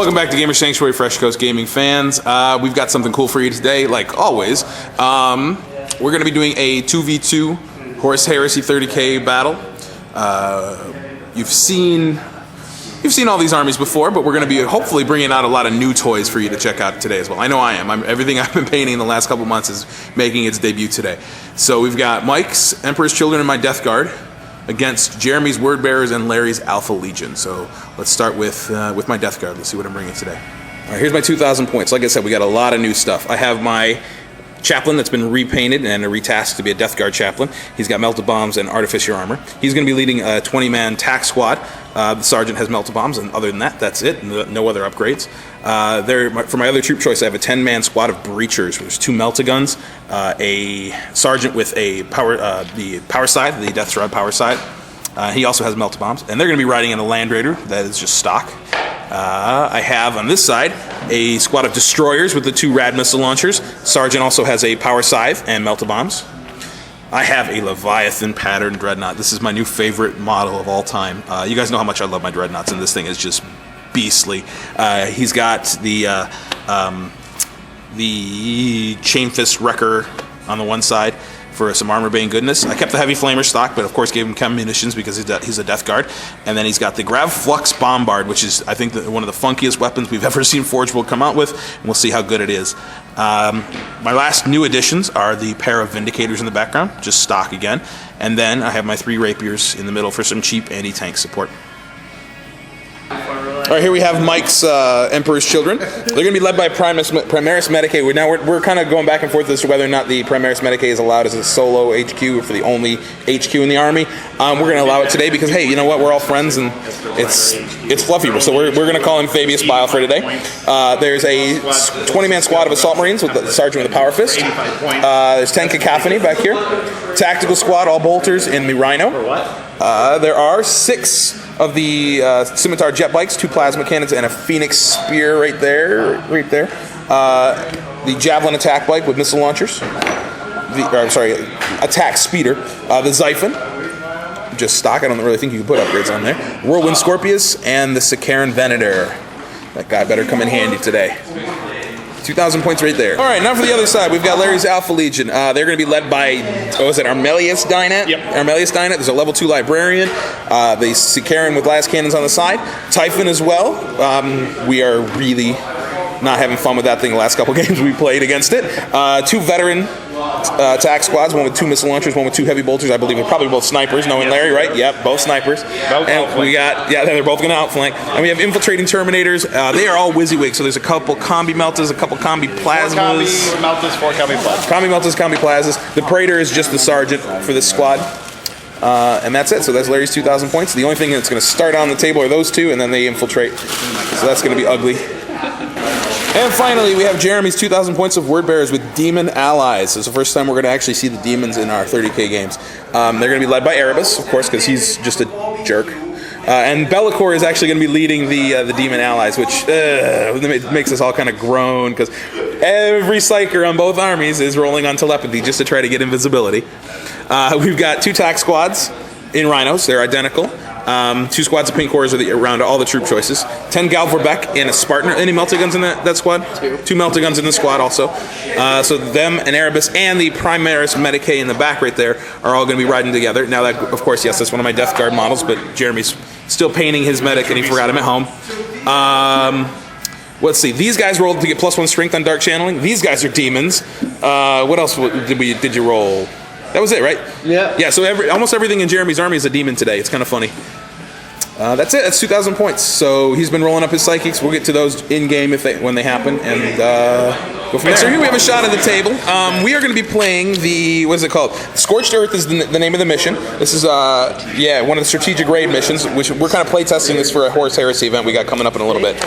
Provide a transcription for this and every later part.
Welcome back to Gamer Sanctuary, Fresh Coast Gaming fans. We've got something cool for you today, like always. We're going to be doing a 2v2 Horus Heresy 30k battle. You've seen all these armies before, but we're going to be hopefully bringing out a lot of new toys for you to check out today as well. I know I am. Everything I've been painting the last couple months is making its debut today. So we've got Mike's Emperor's Children and my Death Guard against Jeremy's Word Bearers and Larry's Alpha Legion. So let's start with my Death Guard. Let's see what I'm bringing today. All right, here's my 2,000 points. Like I said, we got a lot of new stuff. I have my Chaplain that's been repainted and retasked to be a Death Guard Chaplain. He's got melted bombs and artificer armor. He's going to be leading a 20-man tack squad. The sergeant has melted bombs, and other than that, that's it. No other upgrades. For my other troop choice, I have a 10-man squad of breachers. There's 2 melta-guns, a sergeant with a the power side, the Death Shroud power side. He also has melted bombs, and they're going to be riding in a Land Raider that is just stock. I have on this side a squad of destroyers with the 2 rad missile launchers. Sergeant also has a power scythe and melta bombs. I have a Leviathan pattern dreadnought. This is my new favorite model of all time. You guys know how much I love my dreadnoughts, and this thing is just beastly. He's got the chain fist wrecker on the one side for some armor bay and goodness. I kept the heavy flamer stock, but of course gave him chem munitions because he's a Death Guard. And then he's got the Grav Flux Bombard, which is, I think, one of the funkiest weapons we've ever seen Forge World come out with, and we'll see how good it is. My last new additions are the pair of Vindicators in the background, just stock again. And then I have my 3 Rapiers in the middle for some cheap anti-tank support. All right, here we have Mike's Emperor's Children. They're going to be led by Primaris Medicae. Now we're kind of going back and forth as to whether or not the Primaris Medicae is allowed as a solo HQ for the only HQ in the army. We're going to allow it today because, hey, you know what? We're all friends and it's fluffy. So we're going to call him Fabius Bile for today. There's a 20-man squad of Assault Marines with the sergeant with a Power Fist. There's 10 Cacophony back here. Tactical squad, all bolters in the Rhino. There are 6 of the Scimitar jet bikes, 2 plasma cannons, and a Phoenix Spear right there. The Javelin attack bike with missile launchers. Attack speeder. The Xiphon, just stock. I don't really think you can put upgrades on there. Whirlwind Scorpius and the Sicaran Venator. That guy better come in handy today. 2,000 points right there. All right, now for the other side, we've got Larry's Alpha Legion. They're going to be led by, Armelius Dynet? Yep. Armelius Dynet. There's a level 2 Librarian. The Sicaran with glass cannons on the side. Typhon as well. We are really not having fun with that thing the last couple games we played against it. 2 veteran attack squads, one with 2 missile launchers, one with 2 heavy bolters. I believe they're probably both snipers, knowing Larry, right? Yep, both snipers. And we got, they're both going to outflank. And we have infiltrating Terminators. They are all WYSIWYG, so there's a couple combi meltas, a couple combi plasmas. 4 combi meltas, 4 combi plasmas. Combi meltas, combi plasmas. The Praetor is just the sergeant for this squad. And that's it. So that's Larry's 2,000 points. The only thing that's going to start on the table are those 2, and then they infiltrate. So that's going to be ugly. And finally, we have Jeremy's 2,000 points of Word Bearers with Demon Allies. It's the first time we're going to actually see the demons in our 30k games. They're going to be led by Erebus, of course, because he's just a jerk. And Bellicor is actually going to be leading the Demon Allies, which makes us all kind of groan, because every Psyker on both armies is rolling on telepathy just to try to get invisibility. We've got 2 tack squads in Rhinos. They're identical. 2 squads of Pink Horrors around all the troop choices. 10 Galvorbeck and a Spartan. Any melta-guns in that squad? 2 melta-guns in the squad also. So them and Erebus and the Primaris Medicae in the back right there are all going to be riding together. Now that, of course, yes, that's one of my Death Guard models, but Jeremy's still painting his medic and he forgot him at home. Let's see. These guys rolled to get +1 strength on Dark Channeling. These guys are demons. What else did you roll? That was it, right? Yeah. Yeah, so almost everything in Jeremy's army is a demon today. It's kind of funny. That's it. That's 2,000 points. So he's been rolling up his psychics. We'll get to those in-game when they happen, and go from there. So here we have a shot of the table. We are going to be playing the, what is it called? Scorched Earth is the name of the mission. This is, one of the strategic raid missions, which we're kind of playtesting this for a Horus Heresy event we got coming up in a little bit.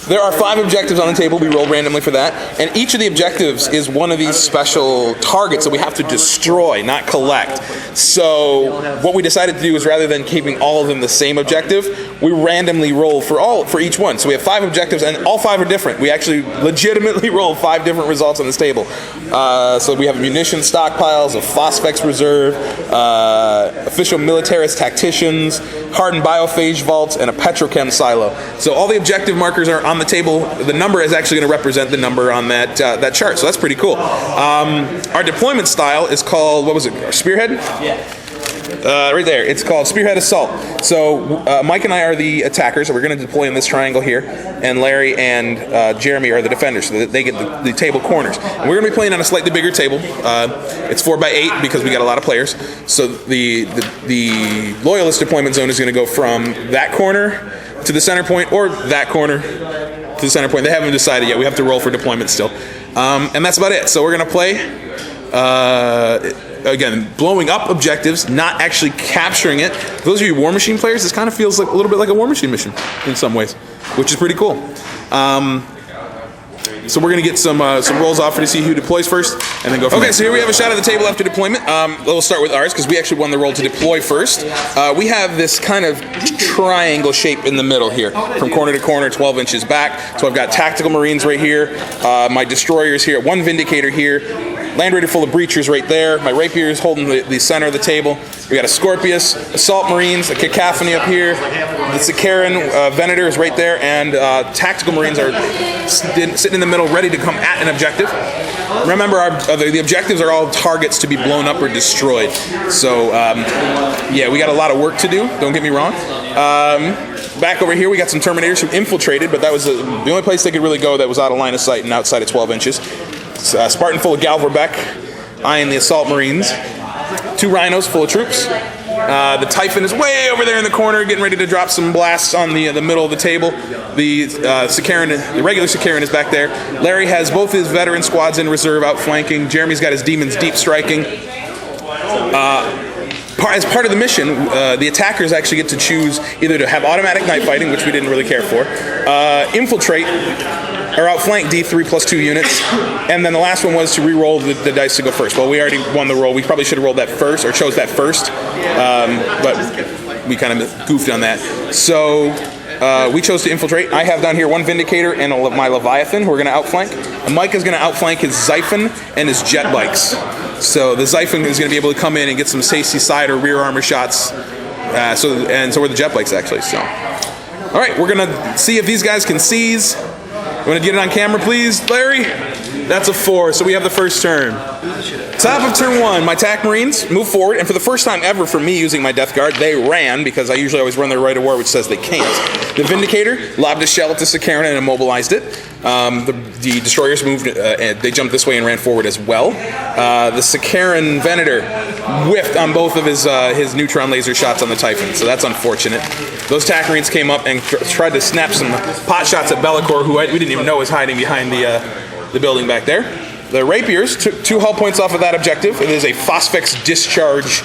There are 5 objectives on the table. We rolled randomly for that. And each of the objectives is one of these special targets that we have to destroy, not collect. So what we decided to do is, rather than keeping all of them the same objective, we randomly roll for each one. So we have 5 objectives, and all 5 are different. We actually legitimately roll 5 different results on this table. So we have munition stockpiles, a Phosphex reserve, official militarist tacticians, hardened biophage vaults, and a petrochem silo. So all the objective markers are on the table. The number is actually going to represent the number on that chart. So that's pretty cool. Our deployment style is called, what was it, Spearhead? Yeah. Right there. It's called Spearhead Assault. So Mike and I are the attackers, so we're going to deploy in this triangle here, and Larry and Jeremy are the defenders, so that they get the table corners. And we're going to be playing on a slightly bigger table. It's 4x8 because we got a lot of players. So the loyalist deployment zone is going to go from that corner to the center point, or that corner to the center point. They haven't decided yet. We have to roll for deployment still. And that's about it. So we're going to play... again, blowing up objectives, not actually capturing it. For those of you War Machine players, this kind of feels like a little bit like a War Machine mission in some ways, which is pretty cool. So we're going to get some rolls off to see who deploys first, and then go from there. Okay, so here we have a shot of the table after deployment. We'll start with ours, because we actually won the roll to deploy first. We have this kind of triangle shape in the middle here, from corner to corner, 12 inches back. So I've got tactical marines right here, my destroyers here, 1 vindicator here, Land Raider full of breachers right there. My rapier is holding the center of the table. We got a Scorpius, assault marines, a cacophony up here. The Sicaran Venator is right there, and tactical marines are sitting in the middle, ready to come at an objective. Remember, the objectives are all targets to be blown up or destroyed. So, yeah, we got a lot of work to do. Don't get me wrong. Back over here, we got some Terminators who infiltrated, but that was the only place they could really go that was out of line of sight and outside of 12 inches. Spartan full of Galvorbeck, eyeing the assault marines. 2 rhinos full of troops. The Typhon is way over there in the corner, getting ready to drop some blasts on the middle of the table. The Sicaran, the regular Sicaran is back there. Larry has both his veteran squads in reserve outflanking. Jeremy's got his demons deep striking. As part of the mission, the attackers actually get to choose either to have automatic night fighting, which we didn't really care for, infiltrate, or outflank D3 plus 2 units, and then the last one was to re-roll the dice to go first. Well, we already won the roll. We probably should have rolled that first, or chose that first, but we kind of goofed on that. So we chose to infiltrate. I have down here 1 Vindicator and my Leviathan, who are going to outflank. And Mike is going to outflank his Xiphon and his jet bikes. So the Xiphon is going to be able to come in and get some safety side or rear armor shots. So are the jet bikes, actually. So, all right, we're going to see if these guys can seize. You want to get it on camera, please, Larry? That's a 4, so we have the first turn. Top of turn 1, my TAC Marines move forward, and for the first time ever for me using my Death Guard, they ran, because I usually always run their Right of War, which says they can't. The Vindicator lobbed a shell at the Sicaran and immobilized it. The Destroyers moved, they jumped this way and ran forward as well. The Sicaran Venator whiffed on both of his neutron laser shots on the Typhon, so that's unfortunate. Those TAC Marines came up and tried to snap some pot shots at Bellicor, who we didn't even know was hiding behind the building back there. The Rapiers took 2 hull points off of that objective. It is a Phosphex discharge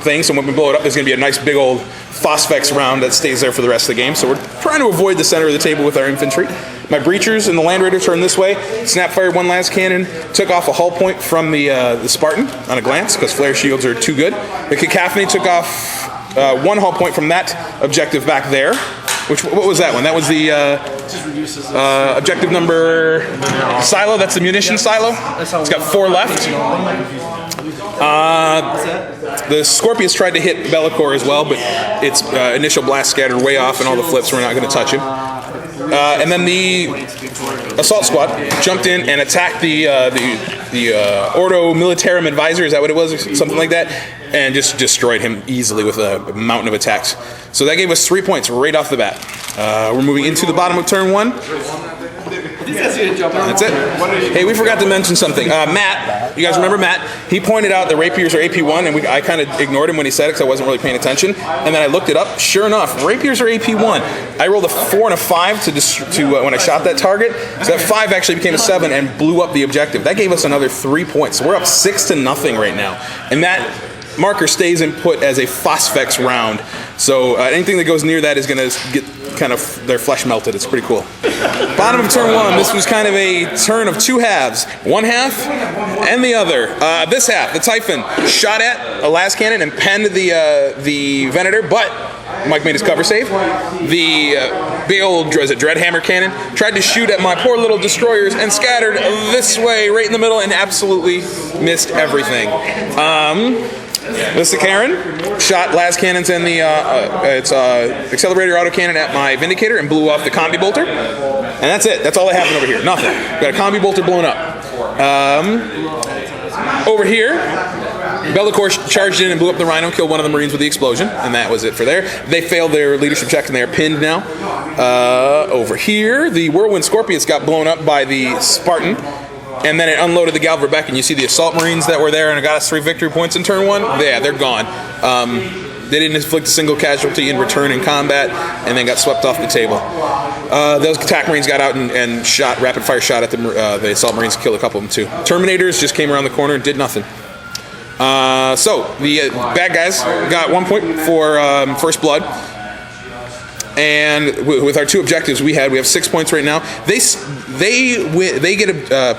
thing, so when we blow it up, there's going to be a nice big old Phosphex round that stays there for the rest of the game. So we're trying to avoid the center of the table with our infantry. My Breachers and the Land Raider turned this way, snap-fired 1 las cannon, took off a hull point from the Spartan on a glance, because flare shields are too good. The Cacophony took off 1 hull point from that objective back there. What was that one? That was the objective number silo. That's the munition silo. It's got 4 left. The Scorpius tried to hit Bellicor as well, but its initial blast scattered way off, and all the flips were not going to touch him. And then the assault squad jumped in and attacked the Ordo Militarum Advisor. Is that what it was? Or something like that. And just destroyed him easily with a mountain of attacks. So that gave us 3 points right off the bat. We're moving into the bottom of turn 1. That's it. Hey, we forgot to mention something. Matt, you guys remember Matt? He pointed out the Rapiers are AP1, and I kind of ignored him when he said it because I wasn't really paying attention. And then I looked it up. Sure enough, Rapiers are AP1. I rolled a 4 and a 5 to when I shot that target. So that 5 actually became a 7 and blew up the objective. That gave us another 3 points. So we're up 6-0 right now. And that marker stays input as a Phosphex round. So anything that goes near that is going to get kind of their flesh melted. It's pretty cool. Bottom of turn 1, this was kind of a turn of 2 halves. One half and the other. This half, the Typhon shot at a las cannon and penned the Venator, but Mike made his cover save. The big old Dreadhammer cannon tried to shoot at my poor little destroyers and scattered this way, right in the middle, and absolutely missed everything. The Karen shot las cannons and the accelerator autocannon at my Vindicator and blew off the combi bolter. And that's it. That's all that happened over here. Nothing. Got a combi bolter blown up. Over here, Bellicor charged in and blew up the Rhino, killed one of the Marines with the explosion, and that was it for there. They failed their leadership check and they are pinned now. Over here, the Whirlwind Scorpius got blown up by the Spartan. And then it unloaded the Galverbeck, and you see the Assault Marines that were there and it got us 3 victory points in turn 1. Yeah, they're gone. They didn't inflict a single casualty in return in combat, and then got swept off the table. Those attack Marines got out and shot, rapid fire shot at the Assault Marines, killed a couple of them too. Terminators just came around the corner and did nothing. So the bad guys got 1 point for First Blood. And with our 2 objectives we have 6 points right now. They get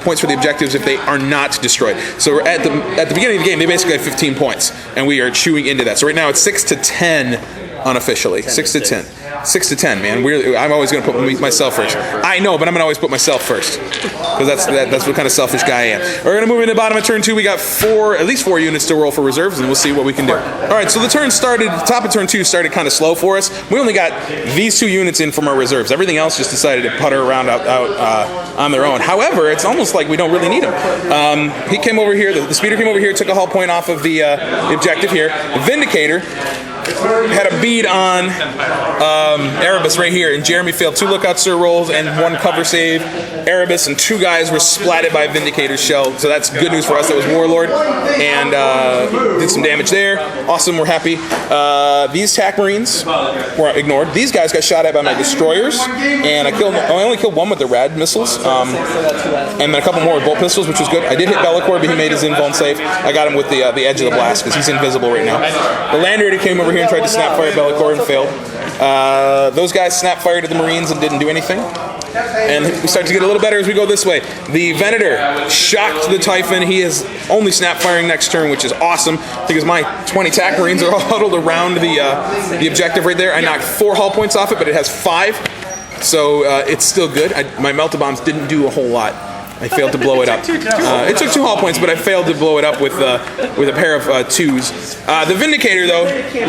points for the objectives if they are not destroyed. So at the beginning of the game, they basically had 15 points, and we are chewing into that. So right now it's 6-10 unofficially. 6-10. 6-10, man. I'm always going to put myself first. I know, but I'm going to always put myself first because that's what kind of selfish guy I am. We're going to move into the bottom of turn 2. We got at least 4 units to roll for reserves, and we'll see what we can do. All right, so the top of turn 2 started kind of slow for us. We only got these 2 units in from our reserves. Everything else just decided to putter around out on their own. However, it's almost like we don't really need them. He came over here. The speeder came over here, took a hull point off of the objective here. The Vindicator had a bead on Erebus right here, and Jeremy failed 2 lookout sir rolls and 1 cover save. Erebus and 2 guys were splatted by Vindicator's shell, so that's good news for us. That was Warlord, and did some damage there. Awesome, we're happy. These attack Marines were ignored. These guys got shot at by my destroyers, and I only killed 1 with the rad missiles, and then a couple more with bolt pistols, which was good. I did hit Bellicor, but he made his invuln safe. I got him with the edge of the blast because he's invisible right now. The Land Raider came over here and tried to snap fire Bellicor and failed. Those guys snap fired at the Marines and didn't do anything. And we start to get a little better as we go this way. The Venator shocked the Typhon. He is only snap firing next turn, which is awesome because my 20 attack Marines are all huddled around the objective right there. I knocked 4 hull points off it, but it has 5. So it's still good. My melta bombs didn't do a whole lot. I failed to blow it up. It took 2 hull points, but I failed to blow it up with a pair of 2s. The Vindicator, though,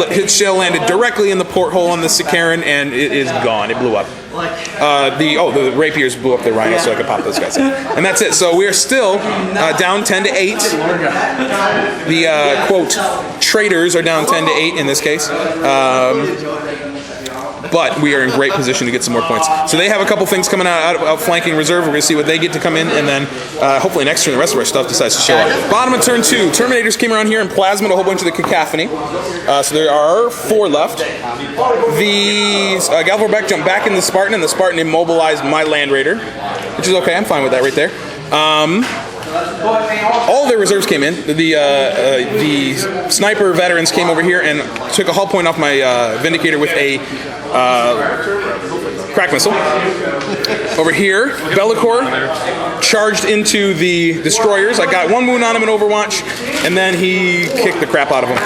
his shell landed directly in the porthole on the Sikaran, and it is gone. It blew up. The Rapiers blew up the Rhino, so I could pop those guys in. And that's it. So we are still down 10-8. The, quote, Traitors are down 10-8 in this case. But we are in great position to get some more points. So they have a couple things coming out flanking reserve. We're going to see what they get to come in, and then hopefully next turn the rest of our stuff decides to show up. Bottom of turn 2, Terminators came around here and plasmaed a whole bunch of the Cacophony. So there are 4 left. The Galvorbeck jumped back in the Spartan, and the Spartan immobilized my Land Raider, which is okay. I'm fine with that right there. All their reserves came in. The sniper veterans came over here and took a hull point off my Vindicator with a crack missile. Over here, Bellicor charged into the destroyers. I got 1 wound on him in Overwatch, and then he kicked the crap out of him,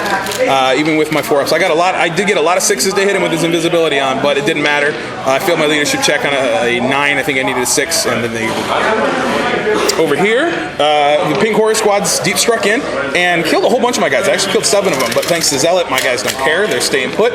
even with my 4-ups. I did get a lot of 6s to hit him with his invisibility on, but it didn't matter. I failed my leadership check on a 9. I think I needed a 6, and then they... Over here, the Pink Horror Squad's deep struck in and killed a whole bunch of my guys. I actually killed 7 of them, but thanks to Zealot, my guys don't care. They're staying put,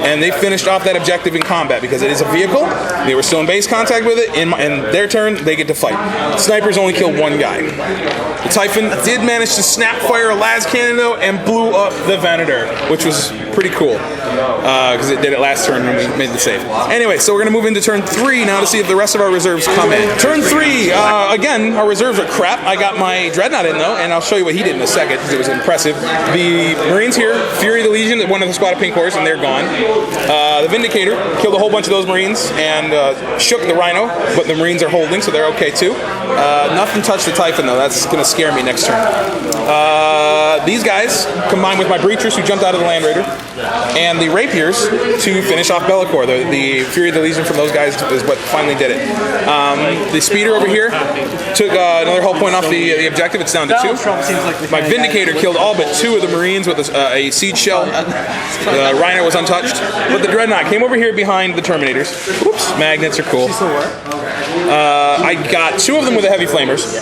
and they finished off that objective in combat because it is a vehicle. They were still in base contact with it. In their turn, they get to fight. Snipers only killed 1 guy. The Typhon did manage to snap fire a las cannon, though, and blew up the Venator, which was pretty cool because it did it last turn when we made the save. Anyway, so we're going to move into turn 3 now to see if the rest of our reserves come in. Turn 3, again, our reserves are crap. I got my Dreadnought in, though, and I'll show you what he did in a second because it was impressive. The Marines here, Fury of the Legion, one of the squad of Pink Horse, and they're gone. The Vindicator killed a whole bunch of those Marines and shook the Rhino, but the Marines are holding, so they're okay, too. Nothing touched the Typhon, though. That's going to scare me next turn. These guys, combined with my Breachers who jumped out of the Land Raider, and the Rapiers to finish off Bellicor. The Fury of the Legion from those guys is what finally did it. The Speeder over here took another whole point off the objective. It's down to 2. My Vindicator killed all but 2 of the Marines with a Siege Shell. The Rhino was untouched. But the Dreadnought came over here behind the Terminators. Oops, magnets are cool. I got 2 of them with the Heavy Flamers.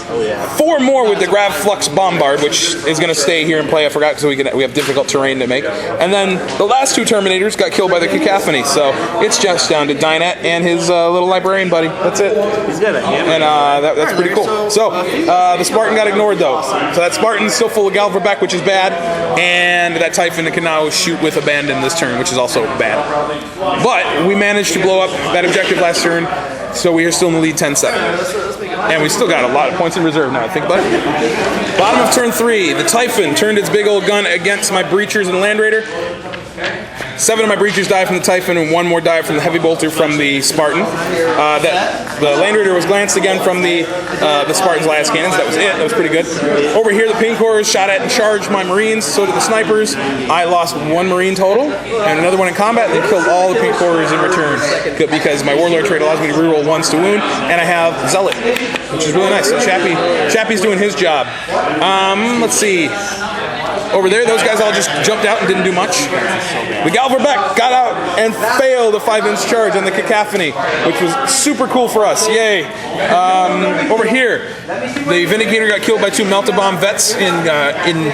4 more with the Grav Flux Bombard, which is going to stay here and play. I forgot because we have difficult terrain to make. And then the last 2 Terminators got killed by the Cacophony. So it's just down to Dynet and his little librarian buddy. That's it. He's good at it. And that's pretty cool. So the Spartan got ignored though. So that Spartan's still full of Galverback, which is bad. And that Typhon can now shoot with abandon this turn, which is also bad. But we managed to blow up that objective last turn. So we are still in the lead 10-7. And we still got a lot of points in reserve now, I think, buddy. Bottom of turn 3, the Typhon turned its big old gun against my Breachers and Land Raider. 7 of my Breachers died from the Typhon, and 1 more died from the Heavy Bolter from the Spartan. The Land Raider was glanced again from the Spartan's last cannons. That was it. That was pretty good. Over here, the Pink Horrors shot at and charged my Marines. So did the Snipers. I lost 1 Marine total, and another one in combat. They killed all the Pink Horrors in return because my Warlord trait allows me to reroll 1s to wound, and I have Zealot, which is really nice. So Chappie's doing his job. Let's see. Over there, those guys all just jumped out and didn't do much. The Galverbeck got out and failed a 5-inch charge on the Cacophony, which was super cool for us. Yay. Over here, the Vindicator got killed by 2 Melt-A-Bomb vets in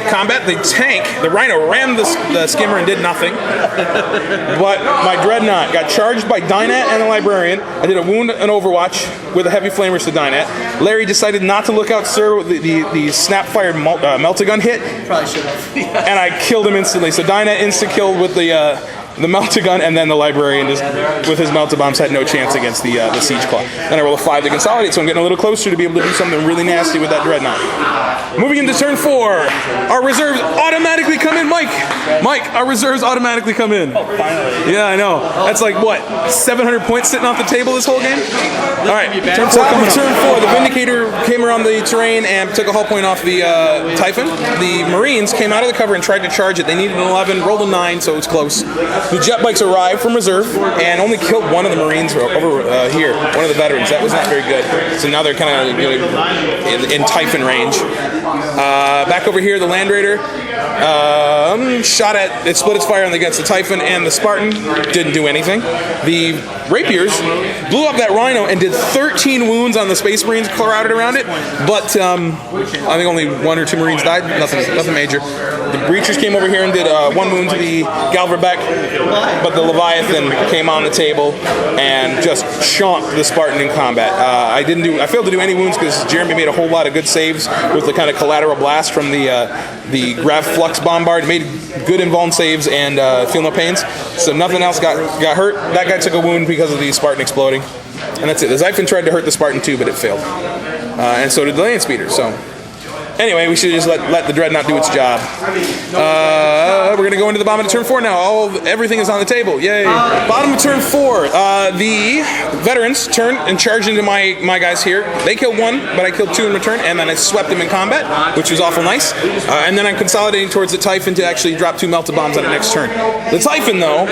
combat. The tank, the Rhino, rammed the Skimmer and did nothing. But my Dreadnought got charged by Dynet and the Librarian. I did a wound and Overwatch with the Heavy Flamers to Dynet. Larry decided not to look out, sir. The snap-fired Melt-A-Gun hit. Probably should have. And I killed him instantly. So Dynet insta-killed with the Melt-A-Gun, and then the Librarian just, with his Melt-A-Bombs had no chance against the Siege Claw. Then I roll a 5 to consolidate, so I'm getting a little closer to be able to do something really nasty with that Dreadnought. Moving into turn 4, our reserves automatically come in. Mike, our reserves automatically come in. Oh, finally. Yeah, I know. That's like, what, 700 points sitting off the table this whole game? All right, turn 4, the Vindicator came around the terrain and took a hull point off the Typhon. The Marines came out of the cover and tried to charge it. They needed an 11, rolled a 9, so it was close. The jet bikes arrived from reserve and only killed 1 of the Marines over here, one of the veterans. That was not very good. So now they're kind of in Typhon range. Back over here, the Land Raider shot at, it split its fire against the Typhon and the Spartan. Didn't do anything. The Rapiers blew up that Rhino and did 13 wounds on the Space Marines crowded around it. But I think only 1 or 2 Marines died. Nothing major. The Breachers came over here and did 1 wound to the Galverbeck, but the Leviathan came on the table and just chomped the Spartan in combat. I failed to do any wounds because Jeremy made a whole lot of good saves with the kind of collateral blast from the Grav Flux Bombard. Made good invuln saves and feel no pains. So nothing else got hurt. That guy took a wound because of the Spartan exploding. And that's it. The Xiphon tried to hurt the Spartan too, but it failed. And so did the Land Speeder. So anyway, we should just let the Dreadnought do its job. We're going to go into the bottom of turn 4 now. Everything is on the table. Yay. Bottom of turn 4. The veterans turned and charged into my guys here. They killed 1, but I killed 2 in return, and then I swept them in combat, which was awful nice. And then I'm consolidating towards the Typhon to actually drop 2 Melt-A-Bombs on the next turn. The Typhon, though,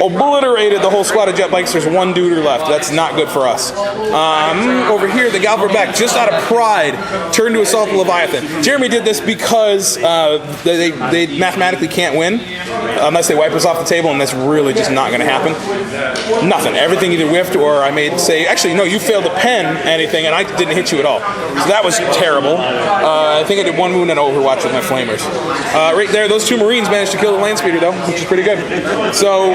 obliterated the whole squad of jet bikes. There's 1 duder left. That's not good for us. Over here, the Galverbeck, just out of pride, turned to assault the Leviathan. Jeremy did this because they mathematically can't win unless they wipe us off the table, and that's really just not going to happen. Nothing. Everything either whiffed or I made say, actually, no, you failed to pen anything, and I didn't hit you at all. So that was terrible. I think I did 1 wound and Overwatch with my Flamers. Right there, those 2 Marines managed to kill the Land Speeder, though, which is pretty good. So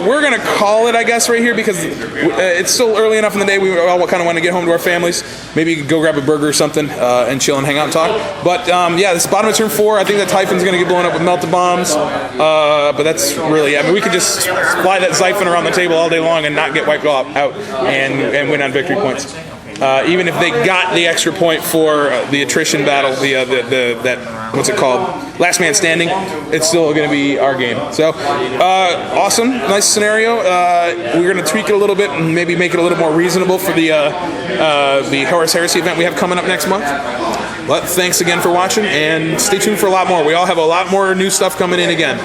we're going to call it, I guess, right here because it's still early enough in the day. We all kind of want to get home to our families. Maybe go grab a burger or something and chill and hang out and talk. But yeah, this bottom of turn 4, I think that Typhon's going to get blown up with Melt-A-Bombs. But that's really, I mean, we could just fly that Xiphon around the table all day long and not get wiped out and win on victory points. Even if they got the extra point for the attrition battle, that what's it called? Last man standing, it's still going to be our game. So, awesome, nice scenario. We're going to tweak it a little bit and maybe make it a little more reasonable for the Horus Heresy event we have coming up next month. But thanks again for watching, and stay tuned for a lot more. We all have a lot more new stuff coming in again.